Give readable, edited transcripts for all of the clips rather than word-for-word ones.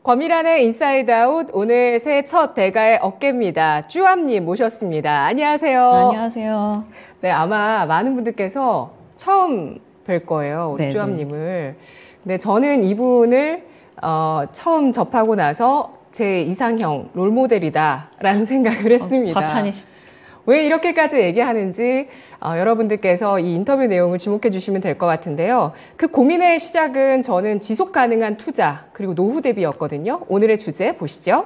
권미란의 인사이드 아웃 오늘 새해 첫 대가의 어깨입니다. 쭈암님 모셨습니다. 안녕하세요. 안녕하세요. 네, 아마 많은 분들께서 처음 뵐 거예요. 우리 네네. 쭈암님을. 근데 저는 이분을 처음 접하고 나서 제 이상형 롤모델이다라는 생각을 했습니다. 과찬이십니다. 왜 이렇게까지 얘기하는지 여러분들께서 이 인터뷰 내용을 주목해 주시면 될 것 같은데요. 그 고민의 시작은 저는 지속 가능한 투자 그리고 노후 대비였거든요. 오늘의 주제 보시죠.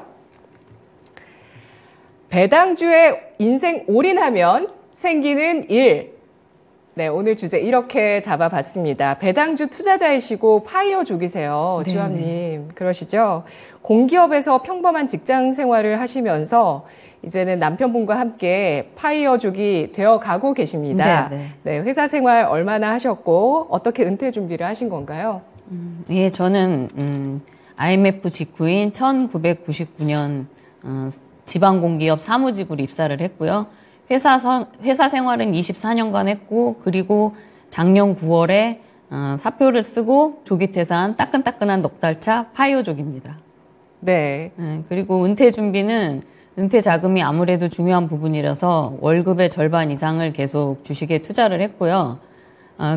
배당주에 인생 올인하면 생기는 일. 네, 오늘 주제 이렇게 잡아봤습니다. 배당주 투자자이시고 파이어족이세요. 네네. 주함님. 그러시죠? 공기업에서 평범한 직장 생활을 하시면서 이제는 남편분과 함께 파이어족이 되어가고 계십니다. 네네. 네, 회사 생활 얼마나 하셨고 어떻게 은퇴 준비를 하신 건가요? 예, 저는 IMF 직후인 1999년 지방공기업 사무직으로 입사를 했고요. 회사 생활은 24년간 했고, 그리고 작년 9월에 사표를 쓰고 조기 퇴사한 따끈따끈한 넉 달 차 파이어족입니다. 네. 그리고 은퇴 준비는 은퇴 자금이 아무래도 중요한 부분이라서 월급의 절반 이상을 계속 주식에 투자를 했고요.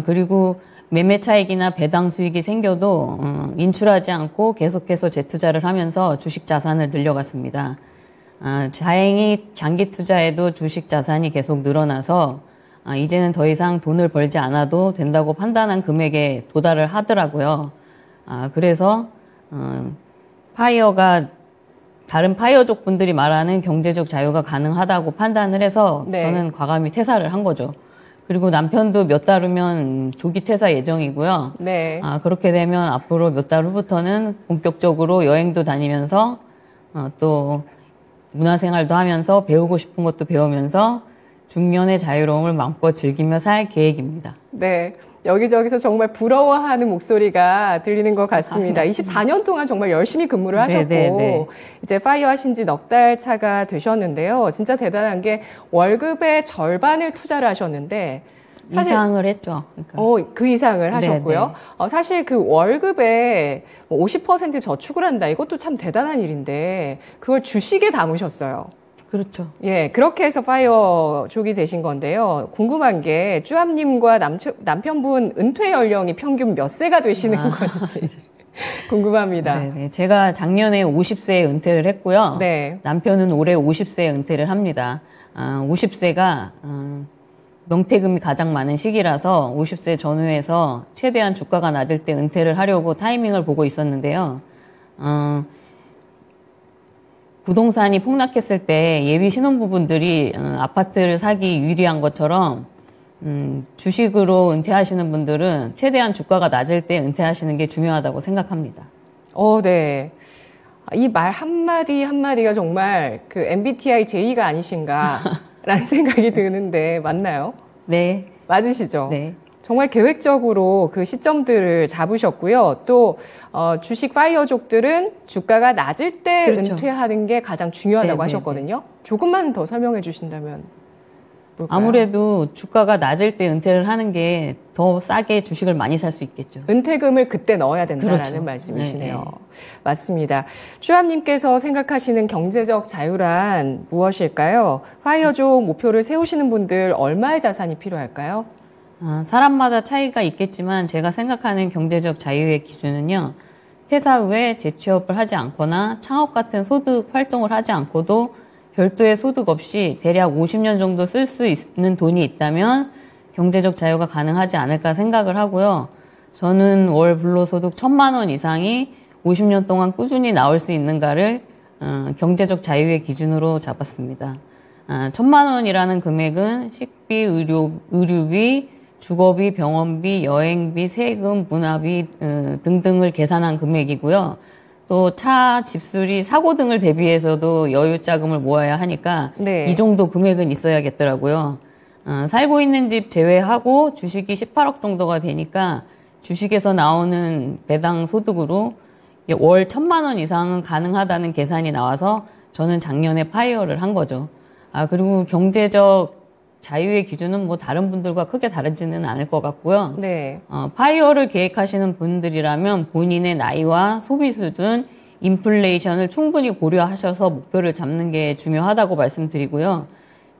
그리고 매매 차익이나 배당 수익이 생겨도 인출하지 않고 계속해서 재투자를 하면서 주식 자산을 늘려갔습니다. 다행히 장기 투자에도 주식 자산이 계속 늘어나서 이제는 더 이상 돈을 벌지 않아도 된다고 판단한 금액에 도달을 하더라고요. 그래서 파이어가 다른 파이어족 분들이 말하는 경제적 자유가 가능하다고 판단을 해서 네. 저는 과감히 퇴사를 한 거죠. 그리고 남편도 몇 달 후면 조기 퇴사 예정이고요. 네. 그렇게 되면 앞으로 몇 달 후부터는 본격적으로 여행도 다니면서 또 문화생활도 하면서 배우고 싶은 것도 배우면서 중년의 자유로움을 마음껏 즐기며 살 계획입니다. 네. 여기저기서 정말 부러워하는 목소리가 들리는 것 같습니다. 24년 동안 정말 열심히 근무를 하셨고 네네네. 이제 파이어 하신 지 넉 달 차가 되셨는데요. 진짜 대단한 게 월급의 절반을 투자를 하셨는데 사실 이상을 했죠. 그러니까. 그 이상을 하셨고요. 사실 그 월급에 50% 저축을 한다. 이것도 참 대단한 일인데 그걸 주식에 담으셨어요. 그렇죠. 예, 그렇게 해서 파이어족이 되신 건데요. 궁금한 게 쭈암님과 남편분 은퇴 연령이 평균 몇 세가 되시는 건지 궁금합니다. 네네. 제가 작년에 50세에 은퇴를 했고요. 네. 남편은 올해 50세에 은퇴를 합니다. 50세가 명퇴금이 가장 많은 시기라서 50세 전후에서 최대한 주가가 낮을 때 은퇴를 하려고 타이밍을 보고 있었는데요. 부동산이 폭락했을 때 예비 신혼부부들이 아파트를 사기 유리한 것처럼 주식으로 은퇴하시는 분들은 최대한 주가가 낮을 때 은퇴하시는 게 중요하다고 생각합니다. 네. 이 말 한마디 한마디가 정말 그 MBTI J가 아니신가라는 생각이 드는데 맞나요? 네. 맞으시죠? 네. 정말 계획적으로 그 시점들을 잡으셨고요. 또 주식 파이어족들은 주가가 낮을 때 그렇죠. 은퇴하는 게 가장 중요하다고 네, 하셨거든요. 조금만 더 설명해 주신다면 뭘까요? 아무래도 주가가 낮을 때 은퇴를 하는 게 더 싸게 주식을 많이 살 수 있겠죠. 은퇴금을 그때 넣어야 된다는 그렇죠. 말씀이시네요. 네, 네. 맞습니다. 쭈암님께서 생각하시는 경제적 자유란 무엇일까요? 파이어족 목표를 세우시는 분들 얼마의 자산이 필요할까요? 사람마다 차이가 있겠지만 제가 생각하는 경제적 자유의 기준은요. 퇴사 후에 재취업을 하지 않거나 창업 같은 소득 활동을 하지 않고도 별도의 소득 없이 대략 50년 정도 쓸 수 있는 돈이 있다면 경제적 자유가 가능하지 않을까 생각을 하고요. 저는 월 불로소득 1,000만 원 이상이 50년 동안 꾸준히 나올 수 있는가를 경제적 자유의 기준으로 잡았습니다. 1,000만 원이라는 금액은 식비, 의료비, 주거비, 병원비, 여행비, 세금, 문화비 등등을 계산한 금액이고요. 또 차, 집수리, 사고 등을 대비해서도 여유 자금을 모아야 하니까 네. 이 정도 금액은 있어야겠더라고요. 살고 있는 집 제외하고 주식이 18억 정도가 되니까 주식에서 나오는 배당 소득으로 월 1,000만 원 이상은 가능하다는 계산이 나와서 저는 작년에 파이어를 한 거죠. 그리고 경제적 자유의 기준은 뭐 다른 분들과 크게 다르지는 않을 것 같고요. 네. 파이어를 계획하시는 분들이라면 본인의 나이와 소비 수준, 인플레이션을 충분히 고려하셔서 목표를 잡는 게 중요하다고 말씀드리고요.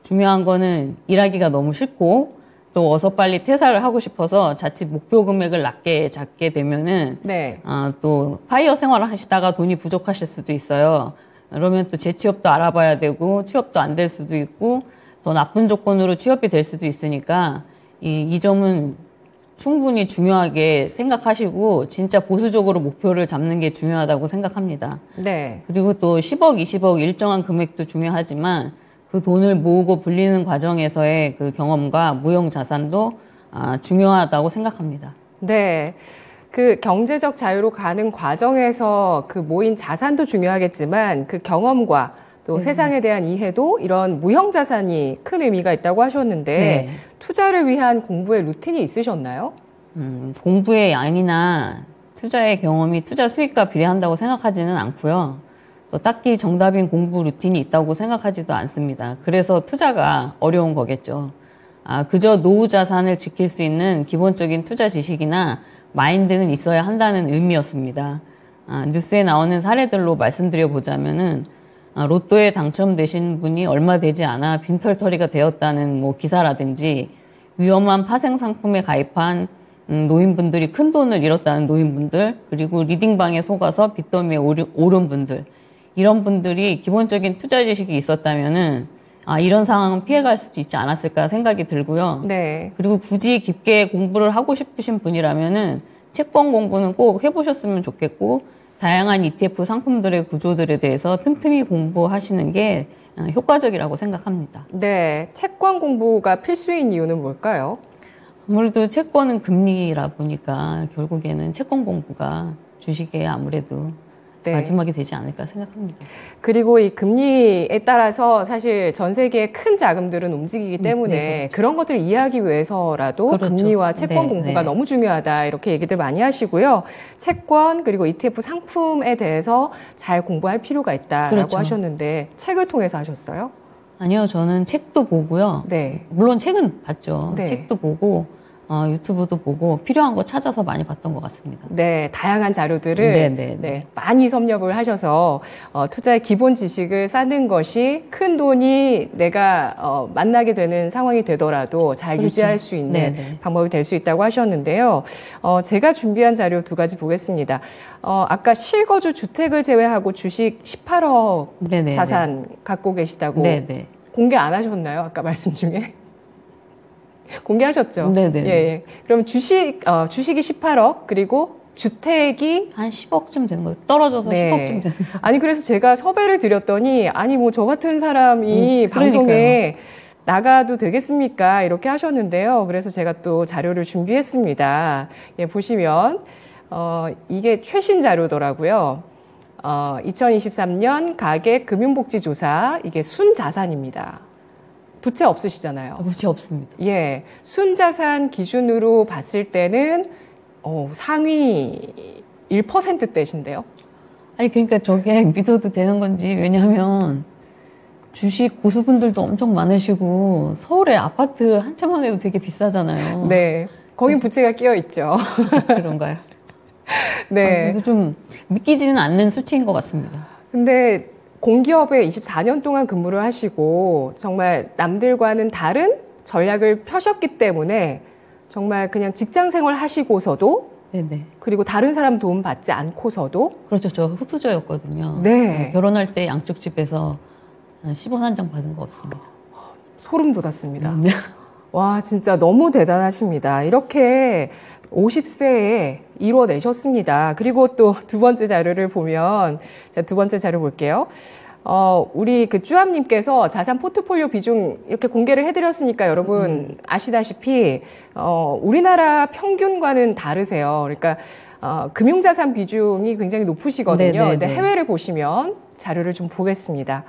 중요한 거는 일하기가 너무 싫고 또 어서 빨리 퇴사를 하고 싶어서 자칫 목표 금액을 낮게 잡게 되면은 네. 또 파이어 생활을 하시다가 돈이 부족하실 수도 있어요. 그러면 또 재취업도 알아봐야 되고 취업도 안 될 수도 있고 더 나쁜 조건으로 취업이 될 수도 있으니까 이 점은 충분히 중요하게 생각하시고 진짜 보수적으로 목표를 잡는 게 중요하다고 생각합니다. 네. 그리고 또 10억, 20억 일정한 금액도 중요하지만 그 돈을 모으고 불리는 과정에서의 그 경험과 무형 자산도 중요하다고 생각합니다. 네. 그 경제적 자유로 가는 과정에서 그 모인 자산도 중요하겠지만 그 경험과 또 세상에 대한 이해도 이런 무형 자산이 큰 의미가 있다고 하셨는데 네. 투자를 위한 공부의 루틴이 있으셨나요? 공부의 양이나 투자의 경험이 투자 수익과 비례한다고 생각하지는 않고요. 또 딱히 정답인 공부 루틴이 있다고 생각하지도 않습니다. 그래서 투자가 어려운 거겠죠. 그저 노후 자산을 지킬 수 있는 기본적인 투자 지식이나 마인드는 있어야 한다는 의미였습니다. 뉴스에 나오는 사례들로 말씀드려 보자면은 로또에 당첨되신 분이 얼마 되지 않아 빈털터리가 되었다는 기사라든지 위험한 파생 상품에 가입한 노인분들이 큰 돈을 잃었다는 노인분들, 그리고 리딩방에 속아서 빚더미에 오른 분들, 이런 분들이 기본적인 투자 지식이 있었다면은 이런 상황은 피해갈 수도 있지 않았을까 생각이 들고요. 네. 그리고 굳이 깊게 공부를 하고 싶으신 분이라면은 채권 공부는 꼭 해보셨으면 좋겠고, 다양한 ETF 상품들의 구조들에 대해서 틈틈이 공부하시는 게 효과적이라고 생각합니다. 네. 채권 공부가 필수인 이유는 뭘까요? 아무래도 채권은 금리라 보니까 결국에는 채권 공부가 주식에 아무래도 네. 마지막이 되지 않을까 생각합니다. 그리고 이 금리에 따라서 사실 전 세계의 큰 자금들은 움직이기 때문에 네, 그런 것들을 이해하기 위해서라도 그렇죠. 금리와 채권 네, 공부가 네. 너무 중요하다 이렇게 얘기들 많이 하시고요. 채권 그리고 ETF 상품에 대해서 잘 공부할 필요가 있다라고 그렇죠. 하셨는데 책을 통해서 하셨어요? 아니요, 저는 책도 보고요. 네. 물론 책은 봤죠. 네. 책도 보고 유튜브도 보고 필요한 거 찾아서 많이 봤던 것 같습니다. 네, 다양한 자료들을 네. 많이 섭렵을 하셔서 투자의 기본 지식을 쌓는 것이 큰 돈이 내가 만나게 되는 상황이 되더라도 잘 그렇죠. 유지할 수 있는 네. 방법이 될 수 있다고 하셨는데요. 제가 준비한 자료 두 가지 보겠습니다. 아까 실거주 주택을 제외하고 주식 18억 네. 자산 갖고 계시다고 네. 공개 안 하셨나요? 아까 말씀 중에? 공개하셨죠? 네네. 예. 그럼 주식이 18억, 그리고 주택이 한 10억쯤 되는 거예요. 떨어져서 네. 10억쯤 되는 거예요. 아니, 그래서 제가 섭외를 드렸더니, 아니, 뭐, 저 같은 사람이 방송에 나가도 되겠습니까? 이렇게 하셨는데요. 그래서 제가 또 자료를 준비했습니다. 예, 보시면, 이게 최신 자료더라고요. 2023년 가계 금융복지조사, 이게 순자산입니다. 부채 없으시잖아요. 부채 없습니다. 예, 순자산 기준으로 봤을 때는 상위 1%대신데요. 아니 그러니까 저게 믿어도 되는 건지, 왜냐하면 주식 고수분들도 엄청 많으시고 서울에 아파트 한 채만 해도 되게 비싸잖아요. 네, 거긴 부채가 끼어 있죠. 그런가요? 네. 그래서 좀 믿기지는 않는 수치인 것 같습니다. 근데 공기업에 24년 동안 근무를 하시고 정말 남들과는 다른 전략을 펴셨기 때문에 정말 그냥 직장 생활 하시고서도 네네. 그리고 다른 사람 도움 받지 않고서도 그렇죠. 저 흑수저였거든요. 네. 결혼할 때 양쪽 집에서 10원 한 장 받은 거 없습니다. 소름 돋았습니다. 네. 와, 진짜 너무 대단하십니다. 이렇게 50세에 이뤄내셨습니다. 그리고 또 두 번째 자료를 보면, 자, 두 번째 자료 볼게요. 우리 그 쭈암님께서 자산 포트폴리오 비중 이렇게 공개를 해드렸으니까 여러분 아시다시피, 우리나라 평균과는 다르세요. 그러니까, 금융자산 비중이 굉장히 높으시거든요. 네네네. 근데 해외를 보시면 자료를 좀 보겠습니다.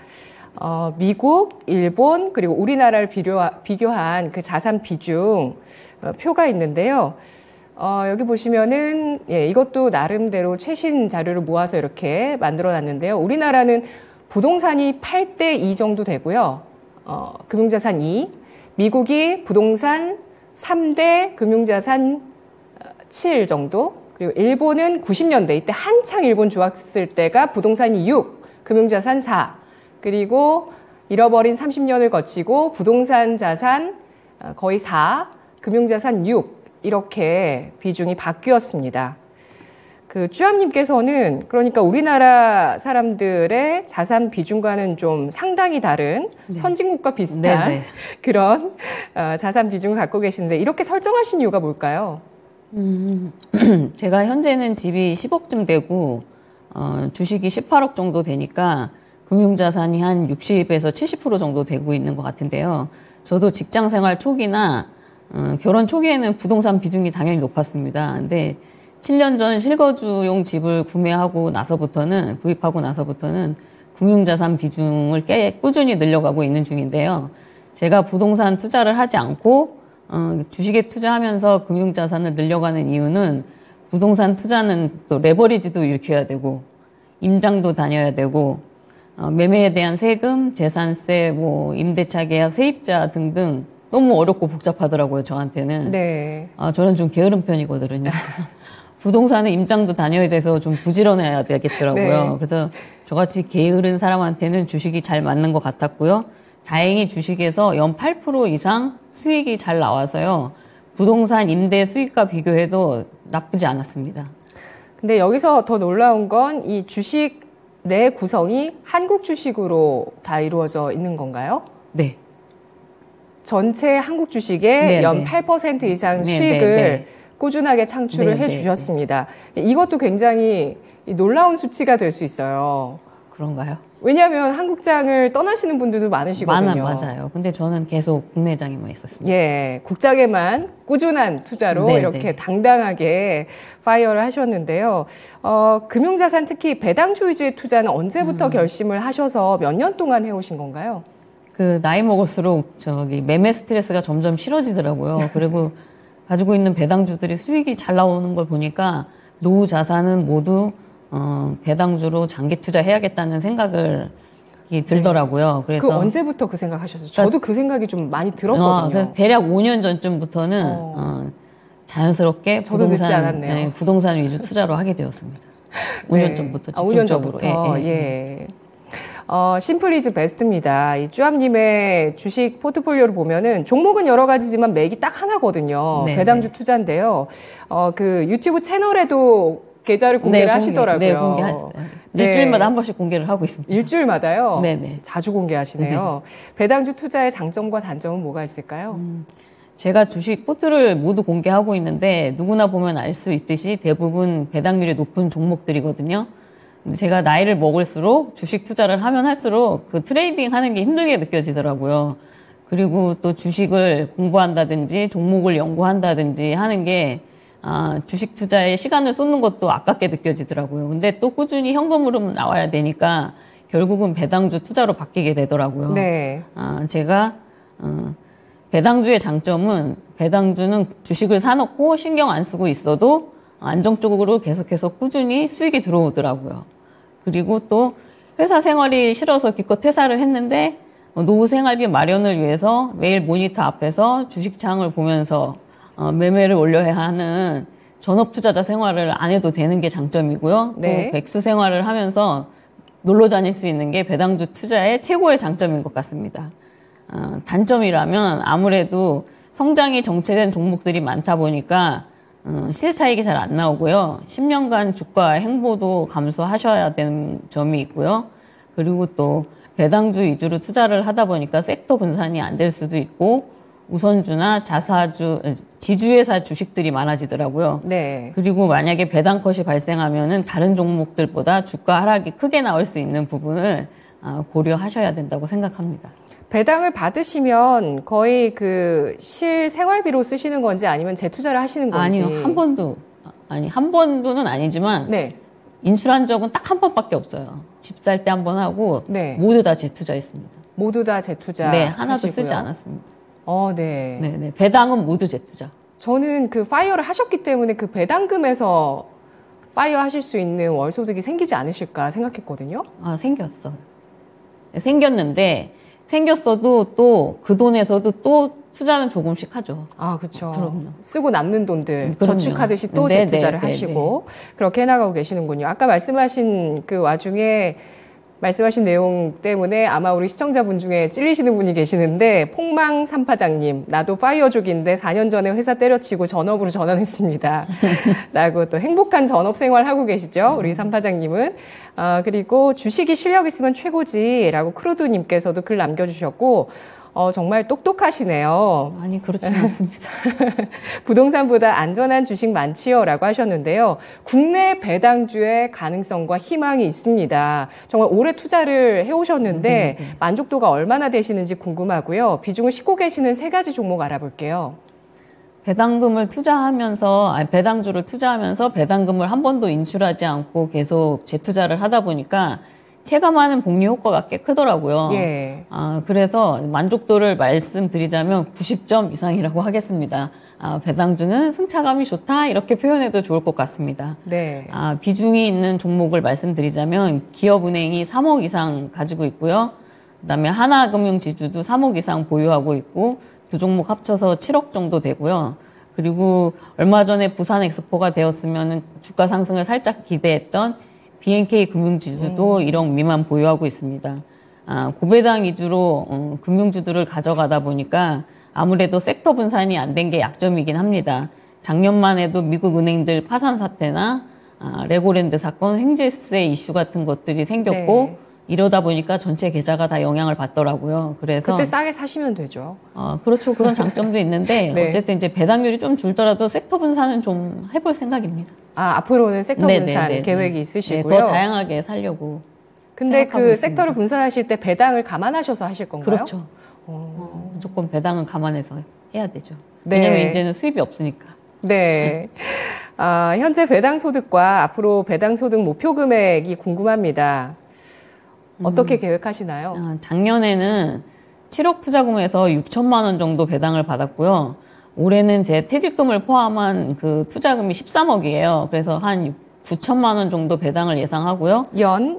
미국, 일본, 그리고 우리나라를 비교한 그 자산 비중 표가 있는데요. 여기 보시면은, 예, 이것도 나름대로 최신 자료를 모아서 이렇게 만들어 놨는데요. 우리나라는 부동산이 8대2 정도 되고요. 금융자산 2. 미국이 부동산 3대 금융자산 7 정도. 그리고 일본은 90년대, 이때 한창 일본 좋았을 때가 부동산이 6, 금융자산 4, 그리고 잃어버린 30년을 거치고 부동산 자산 거의 4, 금융자산 6, 이렇게 비중이 바뀌었습니다. 그 쭈암님께서는 그러니까 우리나라 사람들의 자산 비중과는 좀 상당히 다른 선진국과 비슷한 그런 자산 비중을 갖고 계시는데 이렇게 설정하신 이유가 뭘까요? 제가 현재는 집이 10억쯤 되고 주식이 18억 정도 되니까 금융자산이 한 60에서 70% 정도 되고 있는 것 같은데요. 저도 직장 생활 초기나 결혼 초기에는 부동산 비중이 당연히 높았습니다. 근데 7년 전 실거주용 집을 구입하고 나서부터는 금융자산 비중을 꾸준히 늘려가고 있는 중인데요. 제가 부동산 투자를 하지 않고 주식에 투자하면서 금융자산을 늘려가는 이유는 부동산 투자는 또 레버리지도 일으켜야 되고 임장도 다녀야 되고 매매에 대한 세금, 재산세, 뭐 임대차 계약, 세입자 등등 너무 어렵고 복잡하더라고요, 저한테는. 네. 저는 좀 게으른 편이거든요. 부동산은 임장도 다녀야 돼서 좀 부지런해야 되겠더라고요. 네. 그래서 저같이 게으른 사람한테는 주식이 잘 맞는 것 같았고요. 다행히 주식에서 연 8% 이상 수익이 잘 나와서요. 부동산 임대 수익과 비교해도 나쁘지 않았습니다. 근데 여기서 더 놀라운 건 이 주식 내 구성이 한국 주식으로 다 이루어져 있는 건가요? 네. 전체 한국 주식의 네네. 연 8% 이상 네네. 수익을 네네. 꾸준하게 창출을 네네. 해주셨습니다. 이것도 굉장히 놀라운 수치가 될 수 있어요. 그런가요? 왜냐하면 한국장을 떠나시는 분들도 많으시거든요. 맞아요. 근데 저는 계속 국내장에만 있었습니다. 예, 국장에만 꾸준한 투자로 네네. 이렇게 당당하게 파이어를 하셨는데요. 금융자산 특히 배당주 위주의 투자는 언제부터 결심을 하셔서 몇 년 동안 해오신 건가요? 그 나이 먹을수록 매매 스트레스가 점점 싫어지더라고요. 그리고 가지고 있는 배당주들이 수익이 잘 나오는 걸 보니까 노후 자산은 모두 배당주로 장기 투자해야겠다는 생각을 들더라고요. 그래서 그 언제부터 그 생각하셨어요? 저도 그 생각이 좀 많이 들었거든요. 그래서 대략 5년 전쯤부터는 자연스럽게 저도 늦지 않았네요. 네, 부동산 위주 투자로 하게 되었습니다. 5년 전부터 집중적으로. 5년 전부터. 예. 심플이즈 베스트입니다. 이 쭈암님의 주식 포트폴리오를 보면은 종목은 여러 가지지만 맥이 딱 하나거든요. 네, 배당주 투자인데요. 그 유튜브 채널에도 계좌를 공개를 하시더라고요. 네, 공개하셨어요. 네. 일주일마다 한 번씩 공개를 하고 있습니다. 일주일마다요? 네네. 자주 공개하시네요. 배당주 투자의 장점과 단점은 뭐가 있을까요? 제가 주식 포트를 모두 공개하고 있는데 누구나 보면 알 수 있듯이 대부분 배당률이 높은 종목들이거든요. 제가 나이를 먹을수록 주식 투자를 하면 할수록 그 트레이딩 하는 게 힘들게 느껴지더라고요. 그리고 또 주식을 공부한다든지 종목을 연구한다든지 하는 게 주식 투자에 시간을 쏟는 것도 아깝게 느껴지더라고요. 근데 또 꾸준히 현금으로 나와야 되니까 결국은 배당주 투자로 바뀌게 되더라고요. 네. 제가 배당주의 장점은 배당주는 주식을 사놓고 신경 안 쓰고 있어도 안정적으로 계속해서 꾸준히 수익이 들어오더라고요. 그리고 또 회사 생활이 싫어서 기껏 퇴사를 했는데 노후 생활비 마련을 위해서 매일 모니터 앞에서 주식창을 보면서 매매를 올려야 하는 전업 투자자 생활을 안 해도 되는 게 장점이고요. 네. 또 백수 생활을 하면서 놀러 다닐 수 있는 게 배당주 투자의 최고의 장점인 것 같습니다. 단점이라면 아무래도 성장이 정체된 종목들이 많다 보니까 시세 차익이 잘 안 나오고요. 10년간 주가 행보도 감수하셔야 되는 점이 있고요. 그리고 또 배당주 위주로 투자를 하다 보니까 섹터 분산이 안 될 수도 있고 우선주나 지주회사 주식들이 많아지더라고요. 네. 그리고 만약에 배당컷이 발생하면은 다른 종목들보다 주가 하락이 크게 나올 수 있는 부분을 고려하셔야 된다고 생각합니다. 배당을 받으시면 거의 그 실생활비로 쓰시는 건지 아니면 재투자를 하시는 건지. 아니요, 한 번도는 아니지만 네. 인출한 적은 딱 한 번밖에 없어요. 집 살 때 한 번 하고 네. 모두 다 재투자했습니다. 모두 다 재투자. 네, 하나도 하시고요. 쓰지 않았습니다. 네. 네. 배당은 모두 재투자. 저는 그 파이어를 하셨기 때문에 그 배당금에서 파이어 하실 수 있는 월소득이 생기지 않으실까 생각했거든요. 생겼어요. 생겼는데 생겼어도 또 그 돈에서도 또 투자는 조금씩 하죠. 아, 그렇죠. 그럼요. 쓰고 남는 돈들 그럼요. 저축하듯이 또 네, 재투자를 네, 하시고 그렇게 해나가고 계시는군요. 아까 말씀하신 그 와중에 말씀하신 내용 때문에 아마 우리 시청자분 중에 찔리시는 분이 계시는데 폭망 삼파장님, 나도 파이어족인데 4년 전에 회사 때려치고 전업으로 전환했습니다. 라고 또 행복한 전업 생활 하고 계시죠. 우리 삼파장님은. 그리고 주식이 실력 있으면 최고지라고 크루드님께서도 글 남겨주셨고 정말 똑똑하시네요. 아니, 그렇지는 않습니다. 부동산보다 안전한 주식 많지요 라고 하셨는데요. 국내 배당주의 가능성과 희망이 있습니다. 정말 오래 투자를 해오셨는데 만족도가 얼마나 되시는지 궁금하고요. 비중을 싣고 계시는 세 가지 종목 알아볼게요. 배당금을 투자하면서, 배당주를 투자하면서 배당금을 한 번도 인출하지 않고 계속 재투자를 하다 보니까 체감하는 복리 효과가 꽤 크더라고요. 예. 그래서 만족도를 말씀드리자면 90점 이상이라고 하겠습니다. 배당주는 승차감이 좋다 이렇게 표현해도 좋을 것 같습니다. 네. 비중이 있는 종목을 말씀드리자면 기업은행이 3억 이상 가지고 있고요. 그다음에 하나금융지주도 3억 이상 보유하고 있고 두 종목 합쳐서 7억 정도 되고요. 그리고 얼마 전에 부산 엑스포가 되었으면 주가 상승을 살짝 기대했던 BNK 금융지주도 1억 미만 보유하고 있습니다. 고배당 위주로 금융주들을 가져가다 보니까 아무래도 섹터 분산이 안 된 게 약점이긴 합니다. 작년만 해도 미국 은행들 파산 사태나 레고랜드 사건, 횡재세 이슈 같은 것들이 생겼고 네. 이러다 보니까 전체 계좌가 다 영향을 받더라고요. 그래서 그때 싸게 사시면 되죠. 그렇죠. 그런 장점도 있는데 네. 어쨌든 이제 배당률이 좀 줄더라도 섹터 분산은 좀 해볼 생각입니다. 앞으로는 sek터 분산 네네네네. 계획이 네, 있으시고요. 더 다양하게 살려고. 근데 생각하고 그 있습니다. 섹터를 분산하실 때 배당을 감안하셔서 하실 건가요? 그렇죠. 무조건 배당은 감안해서 해야 되죠. 네. 왜냐면 이제는 수입이 없으니까. 네. 현재 배당 소득과 앞으로 배당 소득 목표 금액이 궁금합니다. 어떻게 계획하시나요? 작년에는 7억 투자금에서 6천만 원 정도 배당을 받았고요. 올해는 제 퇴직금을 포함한 그 투자금이 13억이에요. 그래서 한 9천만 원 정도 배당을 예상하고요.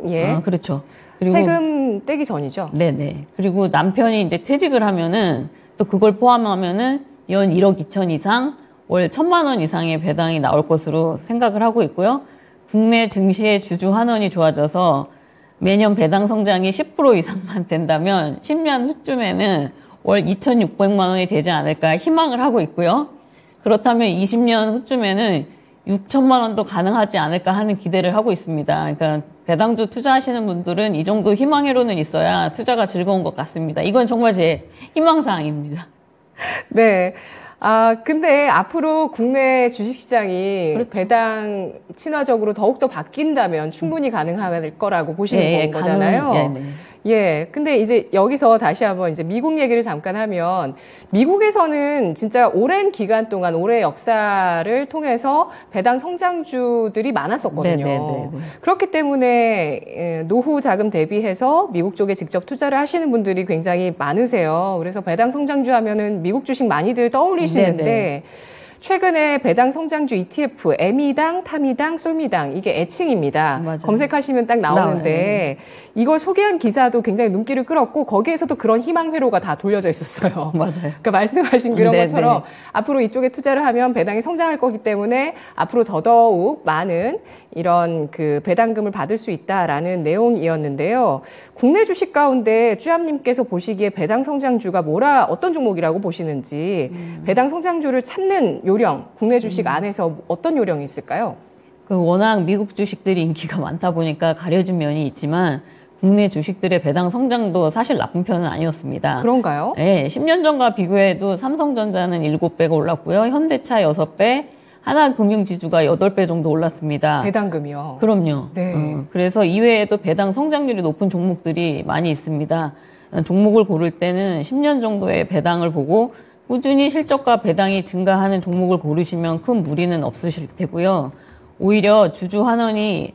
예. 그렇죠. 그리고 세금 떼기 전이죠? 네네. 그리고 남편이 이제 퇴직을 하면은 또 그걸 포함하면은 연 1억 2천 이상, 월 1천만 원 이상의 배당이 나올 것으로 생각을 하고 있고요. 국내 증시의 주주 환원이 좋아져서 매년 배당 성장이 10% 이상만 된다면 10년 후쯤에는 월 2,600만 원이 되지 않을까 희망을 하고 있고요. 그렇다면 20년 후쯤에는 6천만 원도 가능하지 않을까 하는 기대를 하고 있습니다. 그러니까 배당주 투자하시는 분들은 이 정도 희망회로는 있어야 투자가 즐거운 것 같습니다. 이건 정말 제 희망사항입니다. 네. 근데 앞으로 국내 주식시장이 그렇죠. 배당 친화적으로 더욱더 바뀐다면 충분히 가능할 거라고 보시는 거잖아요. 예. 근데 이제 여기서 다시 한번 이제 미국 얘기를 잠깐 하면 미국에서는 진짜 오랜 기간 동안 올해 역사를 통해서 배당 성장주들이 많았었거든요. 네네네. 그렇기 때문에 노후 자금 대비해서 미국 쪽에 직접 투자를 하시는 분들이 굉장히 많으세요. 그래서 배당 성장주 하면은 미국 주식 많이들 떠올리시는데 네네. 최근에 배당 성장주 ETF, 애미당, 타미당, 솔미당 이게 애칭입니다. 맞아요. 검색하시면 딱 나오는데 이걸 소개한 기사도 굉장히 눈길을 끌었고 거기에서도 그런 희망 회로가 다 돌려져 있었어요. 맞아요. 그러니까 말씀하신 그런 네네. 것처럼 앞으로 이쪽에 투자를 하면 배당이 성장할 거기 때문에 앞으로 더더욱 많은 이런 그 배당금을 받을 수 있다라는 내용이었는데요. 국내 주식 가운데 쭈암님께서 보시기에 배당 성장주가 어떤 종목이라고 보시는지 배당 성장주를 찾는 요령, 국내 주식 안에서 어떤 요령이 있을까요? 워낙 미국 주식들이 인기가 많다 보니까 가려진 면이 있지만 국내 주식들의 배당 성장도 사실 나쁜 편은 아니었습니다. 그런가요? 네, 10년 전과 비교해도 삼성전자는 7배가 올랐고요. 현대차 6배, 하나금융지주가 8배 정도 올랐습니다. 배당금이요. 그럼요. 네. 그래서 이외에도 배당 성장률이 높은 종목들이 많이 있습니다. 종목을 고를 때는 10년 정도의 배당을 보고 꾸준히 실적과 배당이 증가하는 종목을 고르시면 큰 무리는 없으실 테고요. 오히려 주주 환원이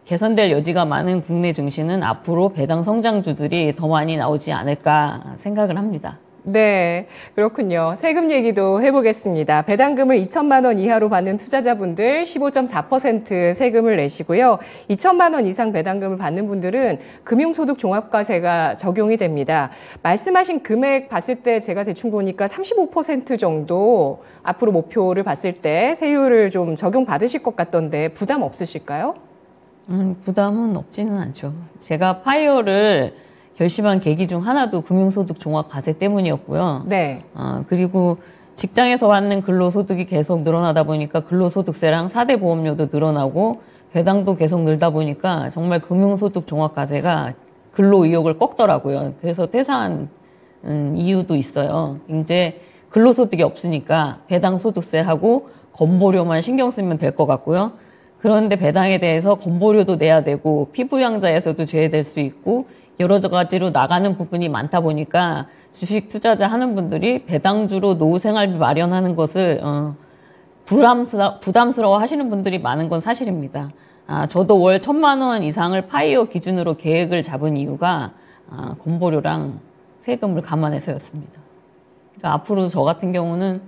개선될 여지가 많은 국내 증시는 앞으로 배당 성장주들이 더 많이 나오지 않을까 생각을 합니다. 네, 그렇군요. 세금 얘기도 해보겠습니다. 배당금을 2천만 원 이하로 받는 투자자분들 15.4% 세금을 내시고요. 2천만 원 이상 배당금을 받는 분들은 금융소득 종합과세가 적용이 됩니다. 말씀하신 금액 봤을 때 제가 대충 보니까 35% 정도 앞으로 목표를 봤을 때 세율을 좀 적용받으실 것 같던데 부담 없으실까요? 부담은 없지는 않죠. 제가 파이어를 결심한 계기 중 하나도 금융소득 종합과세 때문이었고요. 네. 그리고 직장에서 받는 근로소득이 계속 늘어나다 보니까 근로소득세랑 4대 보험료도 늘어나고 배당도 계속 늘다 보니까 정말 금융소득 종합과세가 근로의욕을 꺾더라고요. 그래서 퇴사한 이유도 있어요. 이제 근로소득이 없으니까 배당소득세하고 건보료만 신경 쓰면 될 것 같고요. 그런데 배당에 대해서 건보료도 내야 되고 피부양자에서도 제외될 수 있고 여러 가지로 나가는 부분이 많다 보니까 주식 투자자 하는 분들이 배당주로 노후 생활비 마련하는 것을 부담스러워 하시는 분들이 많은 건 사실입니다. 저도 월 1,000만 원 이상을 파이어 기준으로 계획을 잡은 이유가 건보료랑 세금을 감안해서였습니다. 그러니까 앞으로 저 같은 경우는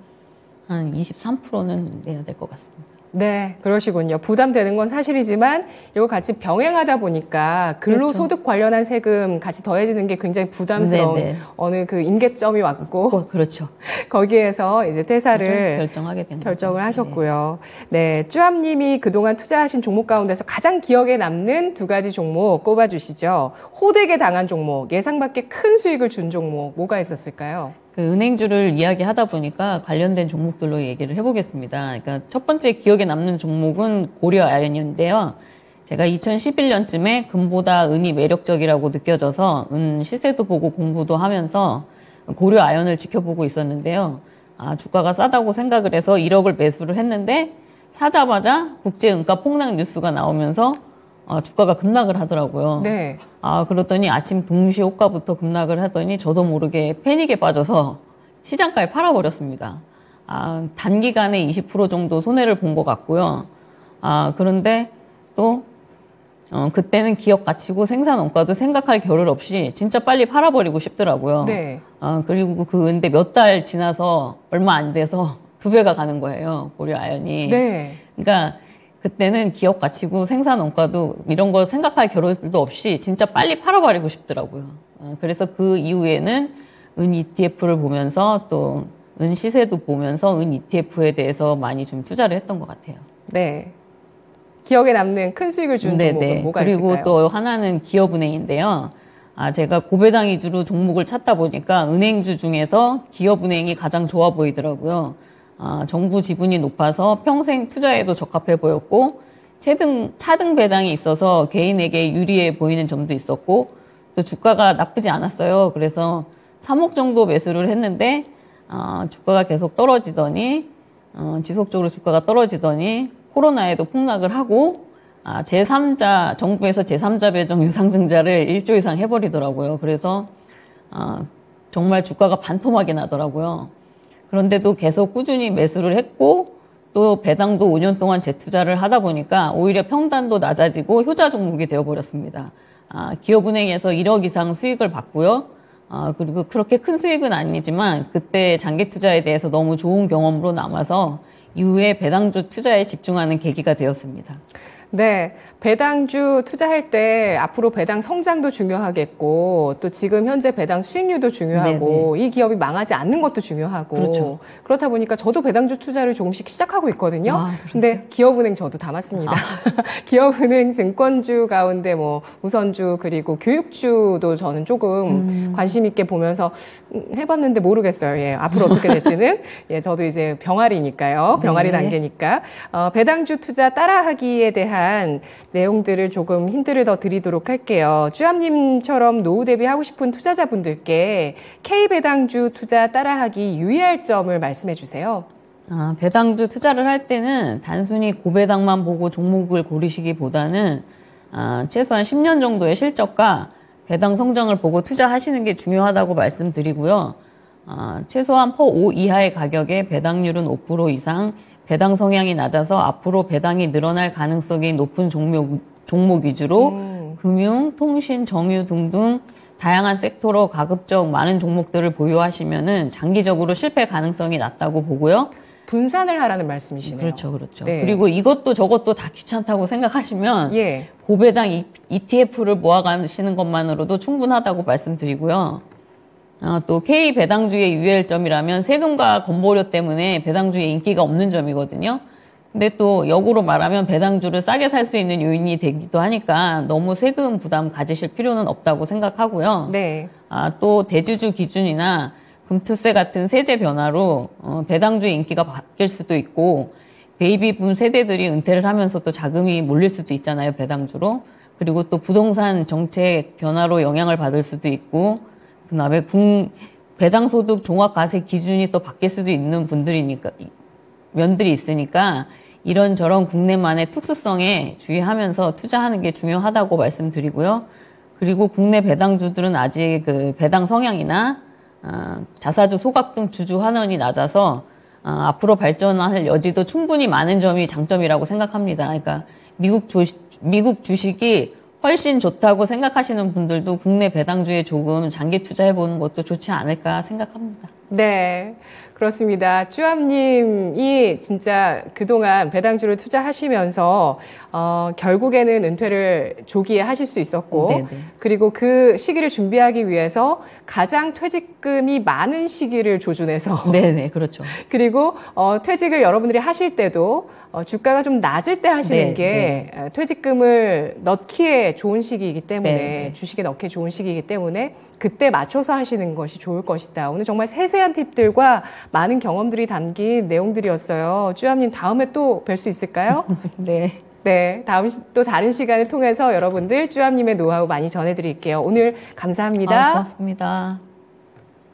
한 23%는 내야 될 것 같습니다. 네, 그러시군요. 부담되는 건 사실이지만 이거 같이 병행하다 보니까 근로소득 관련한 세금 같이 더해지는 게 굉장히 부담스러운 네네. 어느 그 임계점이 왔고 그렇죠. 거기에서 이제 퇴사를 결정하게 된 결정을 하셨고요. 네, 쭈암님이 그동안 투자하신 종목 가운데서 가장 기억에 남는 두 가지 종목 꼽아주시죠. 호되게 당한 종목, 예상 밖의 큰 수익을 준 종목 뭐가 있었을까요? 그 은행주를 이야기하다 보니까 관련된 종목들로 얘기를 해보겠습니다. 그러니까 첫 번째 기억에 남는 종목은 고려아연인데요. 제가 2011년쯤에 금보다 은이 매력적이라고 느껴져서 은 시세도 보고 공부도 하면서 고려아연을 지켜보고 있었는데요. 주가가 싸다고 생각을 해서 1억을 매수를 했는데 사자마자 국제은가 폭락 뉴스가 나오면서 주가가 급락을 하더라고요. 네. 그러더니 아침 동시 호가부터 급락을 하더니 저도 모르게 패닉에 빠져서 시장가에 팔아버렸습니다. 단기간에 20% 정도 손해를 본 것 같고요. 그런데 또 그때는 기업 가치고 생산 원가도 생각할 겨를 없이 진짜 빨리 팔아버리고 싶더라고요. 네. 그리고 근데 몇 달 지나서 얼마 안 돼서 2배가 가는 거예요. 고려아연이. 네. 그러니까 그때는 기업 가치고 생산 원가도 이런 거 생각할 겨를도 없이 진짜 빨리 팔아버리고 싶더라고요. 그래서 그 이후에는 은 ETF를 보면서 또 은 시세도 보면서 은 ETF에 대해서 많이 좀 투자를 했던 것 같아요. 네. 기억에 남는 큰 수익을 준 종목은 뭐가 그리고 있을까요? 또 하나는 기업은행인데요. 제가 고배당 위주로 종목을 찾다 보니까 은행주 중에서 기업은행이 가장 좋아 보이더라고요. 정부 지분이 높아서 평생 투자에도 적합해 보였고 차등 배당이 있어서 개인에게 유리해 보이는 점도 있었고 또 주가가 나쁘지 않았어요. 그래서 3억 정도 매수를 했는데 주가가 계속 떨어지더니 지속적으로 주가가 떨어지더니 코로나에도 폭락을 하고 정부에서 제3자 배정 유상증자를 1조 이상 해버리더라고요. 그래서 정말 주가가 반토막이 나더라고요. 그런데도 계속 꾸준히 매수를 했고 또 배당도 5년 동안 재투자를 하다 보니까 오히려 평단도 낮아지고 효자 종목이 되어버렸습니다. 기업은행에서 1억 이상 수익을 받고요. 그리고 그렇게 큰 수익은 아니지만 그때 장기 투자에 대해서 너무 좋은 경험으로 남아서 이후에 배당주 투자에 집중하는 계기가 되었습니다. 네, 배당주 투자할 때 앞으로 배당 성장도 중요하겠고 또 지금 현재 배당 수익률도 중요하고 네네. 이 기업이 망하지 않는 것도 중요하고 그렇죠. 그렇다 보니까 저도 배당주 투자를 조금씩 시작하고 있거든요. 근데 기업은행 저도 담았습니다. 기업은행 증권주 가운데 뭐 우선주 그리고 교육주도 저는 조금 관심 있게 보면서 해봤는데 모르겠어요. 예, 앞으로 어떻게 될지는 예, 저도 이제 병아리니까요. 병아리 네. 단계니까 배당주 투자 따라하기에 대한 내용들을 조금 힌트를 더 드리도록 할게요. 쭈암님처럼 노후 대비하고 싶은 투자자분들께 K배당주 투자 따라하기 유의할 점을 말씀해 주세요. 배당주 투자를 할 때는 단순히 고배당만 보고 종목을 고르시기보다는 최소한 10년 정도의 실적과 배당 성장을 보고 투자하시는 게 중요하다고 말씀드리고요. 최소한 퍼 5 이하의 가격에 배당률은 5% 이상, 배당 성향이 낮아서 앞으로 배당이 늘어날 가능성이 높은 종목 위주로 금융, 통신, 정유 등등 다양한 섹터로 가급적 많은 종목들을 보유하시면은 장기적으로 실패 가능성이 낮다고 보고요. 분산을 하라는 말씀이시네요. 그렇죠, 그렇죠. 네. 그리고 이것도 저것도 다 귀찮다고 생각하시면 예. 고배당 ETF를 모아가시는 것만으로도 충분하다고 말씀드리고요. 또 K 배당주의 유의할 점이라면 세금과 건보료 때문에 배당주의 인기가 없는 점이거든요. 근데 또 역으로 말하면 배당주를 싸게 살 수 있는 요인이 되기도 하니까 너무 세금 부담 가지실 필요는 없다고 생각하고요. 네. 또 대주주 기준이나 금투세 같은 세제 변화로 배당주의 인기가 바뀔 수도 있고 베이비붐 세대들이 은퇴를 하면서 또 자금이 몰릴 수도 있잖아요, 배당주로. 그리고 또 부동산 정책 변화로 영향을 받을 수도 있고 그다음에 배당소득 종합과세 기준이 또 바뀔 수도 있는 면들이 있으니까 이런저런 국내만의 특수성에 주의하면서 투자하는 게 중요하다고 말씀드리고요. 그리고 국내 배당주들은 아직 그 배당 성향이나 자사주 소각 등 주주 환원이 낮아서 앞으로 발전할 여지도 충분히 많은 점이 장점이라고 생각합니다. 그러니까 미국 주식이 훨씬 좋다고 생각하시는 분들도 국내 배당주에 조금 장기 투자해보는 것도 좋지 않을까 생각합니다. 네, 그렇습니다. 쭈암님이 진짜 그동안 배당주를 투자하시면서 결국에는 은퇴를 조기에 하실 수 있었고 네네. 그리고 그 시기를 준비하기 위해서 가장 퇴직금이 많은 시기를 조준해서 네네, 그렇죠. 그리고 퇴직을 여러분들이 하실 때도 주가가 좀 낮을 때 하시는 네, 게 퇴직금을 넣기에 좋은 시기이기 때문에 네. 주식에 넣기에 좋은 시기이기 때문에 그때 맞춰서 하시는 것이 좋을 것이다. 오늘 정말 세세한 팁들과 많은 경험들이 담긴 내용들이었어요. 쭈암님 다음에 또 뵐 수 있을까요? 네. 네, 또 다른 시간을 통해서 여러분들 쭈암님의 노하우 많이 전해드릴게요. 오늘 감사합니다. 고맙습니다.